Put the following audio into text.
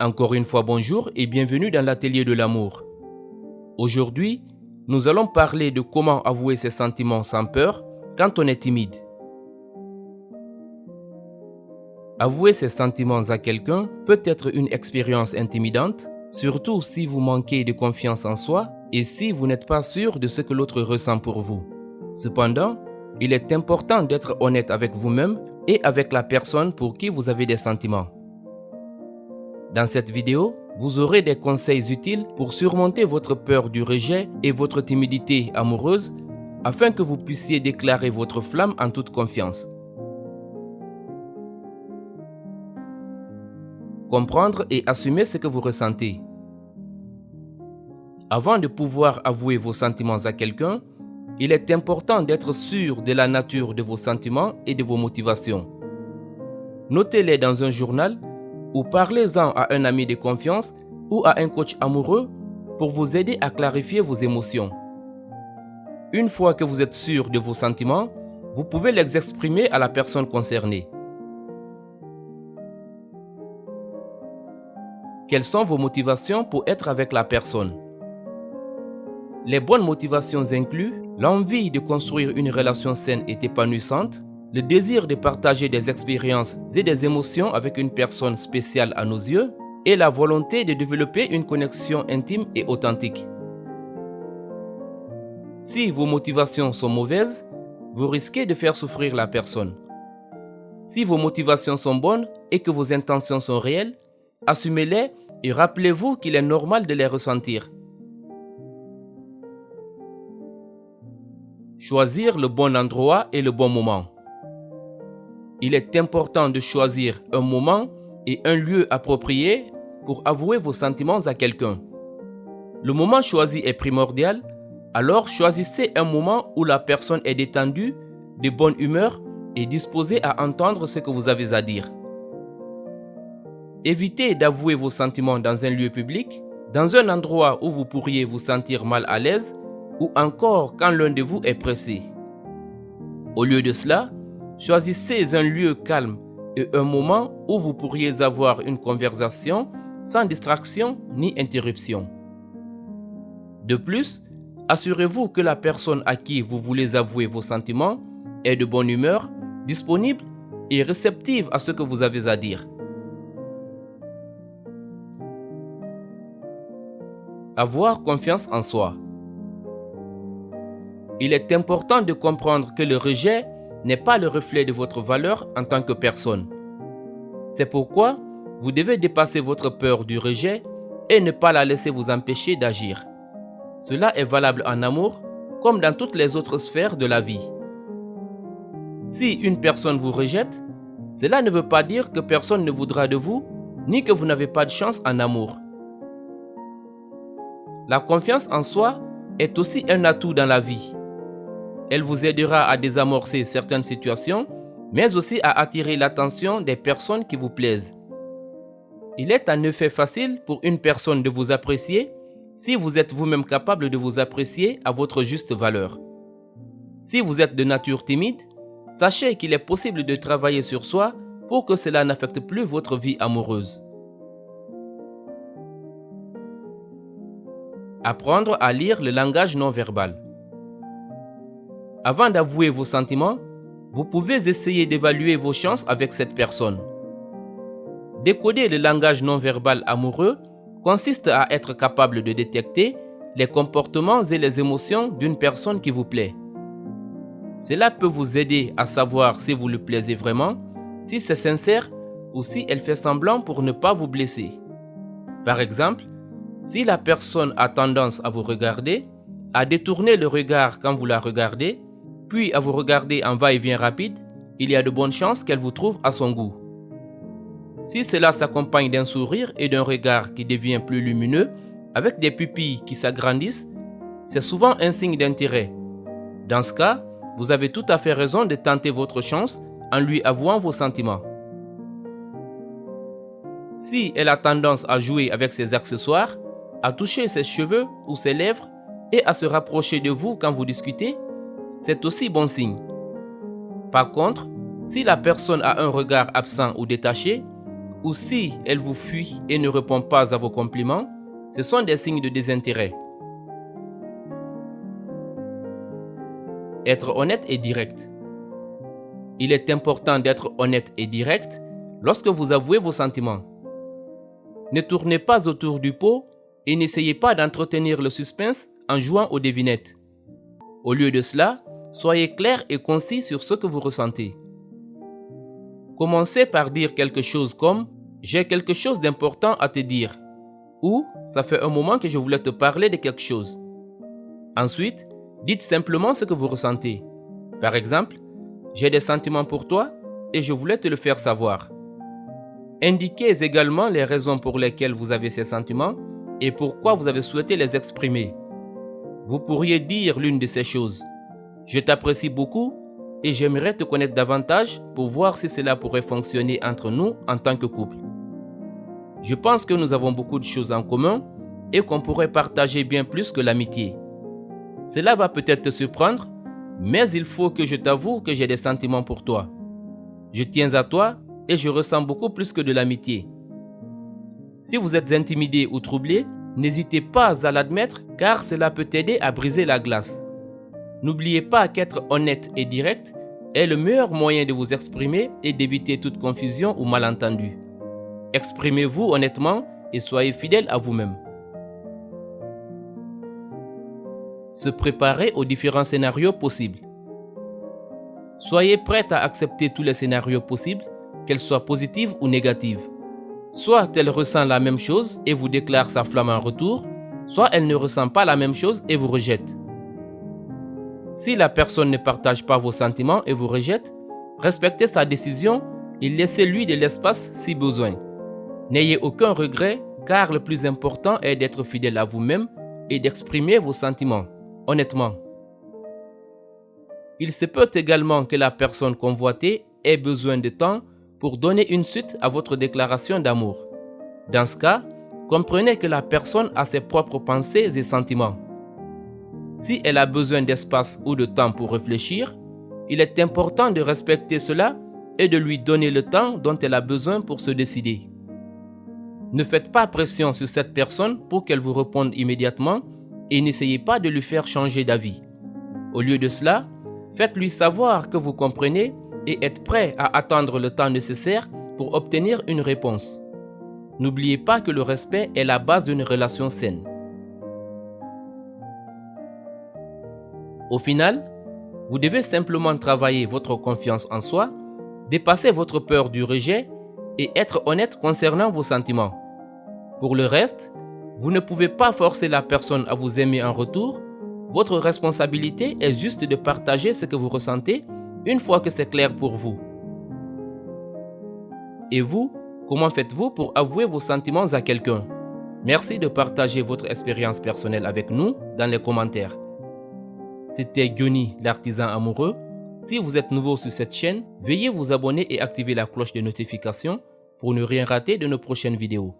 Encore une fois, bonjour et bienvenue dans l'atelier de l'amour. Aujourd'hui, nous allons parler de comment avouer ses sentiments sans peur quand on est timide. Avouer ses sentiments à quelqu'un peut être une expérience intimidante, surtout si vous manquez de confiance en soi et si vous n'êtes pas sûr de ce que l'autre ressent pour vous. Cependant, il est important d'être honnête avec vous-même et avec la personne pour qui vous avez des sentiments. Dans cette vidéo, vous aurez des conseils utiles pour surmonter votre peur du rejet et votre timidité amoureuse afin que vous puissiez déclarer votre flamme en toute confiance. Comprendre et assumer ce que vous ressentez. Avant de pouvoir avouer vos sentiments à quelqu'un, il est important d'être sûr de la nature de vos sentiments et de vos motivations. Notez-les dans un journal ou parlez-en à un ami de confiance ou à un coach amoureux pour vous aider à clarifier vos émotions. Une fois que vous êtes sûr de vos sentiments, vous pouvez les exprimer à la personne concernée. Quelles sont vos motivations pour être avec la personne? Les bonnes motivations incluent l'envie de construire une relation saine et épanouissante, le désir de partager des expériences et des émotions avec une personne spéciale à nos yeux, et la volonté de développer une connexion intime et authentique. Si vos motivations sont mauvaises, vous risquez de faire souffrir la personne. Si vos motivations sont bonnes et que vos intentions sont réelles, assumez-les et rappelez-vous qu'il est normal de les ressentir. Choisir le bon endroit et le bon moment. Il est important de choisir un moment et un lieu approprié pour avouer vos sentiments à quelqu'un. Le moment choisi est primordial, alors choisissez un moment où la personne est détendue, de bonne humeur et disposée à entendre ce que vous avez à dire. Évitez d'avouer vos sentiments dans un lieu public, dans un endroit où vous pourriez vous sentir mal à l'aise ou encore quand l'un de vous est pressé. Au lieu de cela, choisissez un lieu calme et un moment où vous pourriez avoir une conversation sans distraction ni interruption. De plus, assurez-vous que la personne à qui vous voulez avouer vos sentiments est de bonne humeur, disponible et réceptive à ce que vous avez à dire. Avoir confiance en soi. Il est important de comprendre que le rejet n'est pas le reflet de votre valeur en tant que personne. C'est pourquoi vous devez dépasser votre peur du rejet et ne pas la laisser vous empêcher d'agir. Cela est valable en amour comme dans toutes les autres sphères de la vie. Si une personne vous rejette, cela ne veut pas dire que personne ne voudra de vous, ni que vous n'avez pas de chance en amour. La confiance en soi est aussi un atout dans la vie. Elle vous aidera à désamorcer certaines situations, mais aussi à attirer l'attention des personnes qui vous plaisent. Il est en effet facile pour une personne de vous apprécier si vous êtes vous-même capable de vous apprécier à votre juste valeur. Si vous êtes de nature timide, sachez qu'il est possible de travailler sur soi pour que cela n'affecte plus votre vie amoureuse. Apprendre à lire le langage non verbal. Avant d'avouer vos sentiments, vous pouvez essayer d'évaluer vos chances avec cette personne. Décoder le langage non verbal amoureux consiste à être capable de détecter les comportements et les émotions d'une personne qui vous plaît. Cela peut vous aider à savoir si vous lui plaisez vraiment, si c'est sincère ou si elle fait semblant pour ne pas vous blesser. Par exemple, si la personne a tendance à vous regarder, à détourner le regard quand vous la regardez, puis à vous regarder en va-et-vient rapide, il y a de bonnes chances qu'elle vous trouve à son goût. Si cela s'accompagne d'un sourire et d'un regard qui devient plus lumineux, avec des pupilles qui s'agrandissent, c'est souvent un signe d'intérêt. Dans ce cas, vous avez tout à fait raison de tenter votre chance en lui avouant vos sentiments. Si elle a tendance à jouer avec ses accessoires, à toucher ses cheveux ou ses lèvres et à se rapprocher de vous quand vous discutez, c'est aussi bon signe. Par contre, si la personne a un regard absent ou détaché, ou si elle vous fuit et ne répond pas à vos compliments, ce sont des signes de désintérêt. Être honnête et direct. Il est important d'être honnête et direct lorsque vous avouez vos sentiments. Ne tournez pas autour du pot et n'essayez pas d'entretenir le suspense en jouant aux devinettes. Au lieu de cela, soyez clair et concis sur ce que vous ressentez. Commencez par dire quelque chose comme « J'ai quelque chose d'important à te dire » ou « Ça fait un moment que je voulais te parler de quelque chose ». Ensuite, dites simplement ce que vous ressentez. Par exemple, « J'ai des sentiments pour toi et je voulais te le faire savoir ». Indiquez également les raisons pour lesquelles vous avez ces sentiments et pourquoi vous avez souhaité les exprimer. Vous pourriez dire l'une de ces choses. Je t'apprécie beaucoup et j'aimerais te connaître davantage pour voir si cela pourrait fonctionner entre nous en tant que couple. Je pense que nous avons beaucoup de choses en commun et qu'on pourrait partager bien plus que l'amitié. Cela va peut-être te surprendre, mais il faut que je t'avoue que j'ai des sentiments pour toi. Je tiens à toi et je ressens beaucoup plus que de l'amitié. Si vous êtes intimidé ou troublé, n'hésitez pas à l'admettre car cela peut t'aider à briser la glace. N'oubliez pas qu'être honnête et direct est le meilleur moyen de vous exprimer et d'éviter toute confusion ou malentendu. Exprimez-vous honnêtement et soyez fidèle à vous-même. Se préparer aux différents scénarios possibles. Soyez prête à accepter tous les scénarios possibles, qu'elles soient positives ou négatives. Soit elle ressent la même chose et vous déclare sa flamme en retour, soit elle ne ressent pas la même chose et vous rejette. Si la personne ne partage pas vos sentiments et vous rejette, respectez sa décision et laissez-lui de l'espace si besoin. N'ayez aucun regret car le plus important est d'être fidèle à vous-même et d'exprimer vos sentiments, honnêtement. Il se peut également que la personne convoitée ait besoin de temps pour donner une suite à votre déclaration d'amour. Dans ce cas, comprenez que la personne a ses propres pensées et sentiments. Si elle a besoin d'espace ou de temps pour réfléchir, il est important de respecter cela et de lui donner le temps dont elle a besoin pour se décider. Ne faites pas pression sur cette personne pour qu'elle vous réponde immédiatement et n'essayez pas de lui faire changer d'avis. Au lieu de cela, faites-lui savoir que vous comprenez et êtes prêt à attendre le temps nécessaire pour obtenir une réponse. N'oubliez pas que le respect est la base d'une relation saine. Au final, vous devez simplement travailler votre confiance en soi, dépasser votre peur du rejet et être honnête concernant vos sentiments. Pour le reste, vous ne pouvez pas forcer la personne à vous aimer en retour. Votre responsabilité est juste de partager ce que vous ressentez une fois que c'est clair pour vous. Et vous, comment faites-vous pour avouer vos sentiments à quelqu'un? Merci de partager votre expérience personnelle avec nous dans les commentaires. C'était Johnny, l'artisan amoureux. Si vous êtes nouveau sur cette chaîne, veuillez vous abonner et activer la cloche de notification pour ne rien rater de nos prochaines vidéos.